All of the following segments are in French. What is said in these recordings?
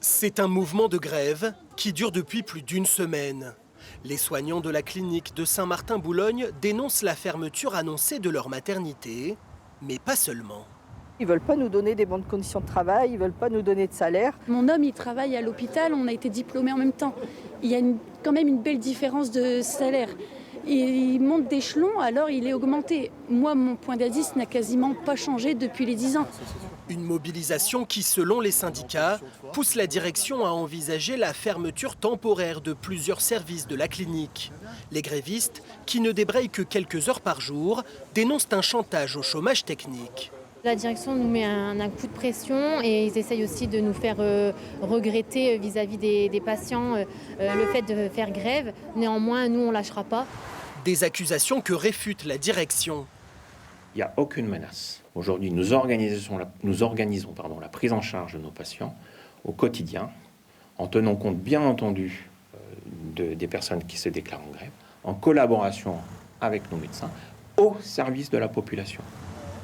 C'est un mouvement de grève qui dure depuis plus d'une semaine. Les soignants de la clinique de Saint-Martin-Boulogne dénoncent la fermeture annoncée de leur maternité, mais pas seulement. Ils ne veulent pas nous donner des bonnes conditions de travail, ils ne veulent pas nous donner de salaire. Mon homme, il travaille à l'hôpital, on a été diplômés en même temps. Il y a quand même une belle différence de salaire. Il monte d'échelon, alors il est augmenté. Moi, mon point d'indice n'a quasiment pas changé depuis les 10 ans. Une mobilisation qui, selon les syndicats, pousse la direction à envisager la fermeture temporaire de plusieurs services de la clinique. Les grévistes, qui ne débrayent que quelques heures par jour, dénoncent un chantage au chômage technique. La direction nous met un coup de pression et ils essayent aussi de nous faire regretter vis-à-vis des patients le fait de faire grève. Néanmoins, nous, on ne lâchera pas. Des accusations que réfute la direction. Il n'y a aucune menace. Aujourd'hui, nous organisons la prise en charge de nos patients au quotidien, en tenant compte, bien entendu, des personnes qui se déclarent en grève, en collaboration avec nos médecins, au service de la population.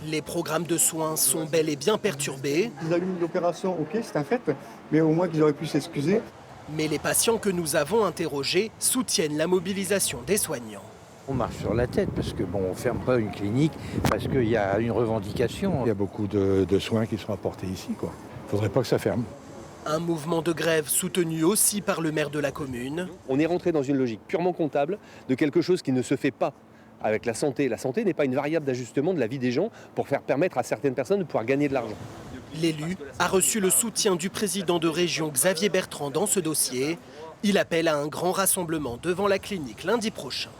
Les programmes de soins sont bel et bien perturbés. Ils allument l'opération, ok, c'est un fait, mais au moins qu'ils auraient pu s'excuser. Mais les patients que nous avons interrogés soutiennent la mobilisation des soignants. On marche sur la tête parce que on ne ferme pas une clinique parce qu'il y a une revendication. Il y a beaucoup de soins qui sont apportés ici, quoi. Il ne faudrait pas que ça ferme. Un mouvement de grève soutenu aussi par le maire de la commune. On est rentré dans une logique purement comptable de quelque chose qui ne se fait pas avec la santé. La santé n'est pas une variable d'ajustement de la vie des gens pour faire permettre à certaines personnes de pouvoir gagner de l'argent. L'élu a reçu le soutien du président de région Xavier Bertrand dans ce dossier. Il appelle à un grand rassemblement devant la clinique lundi prochain.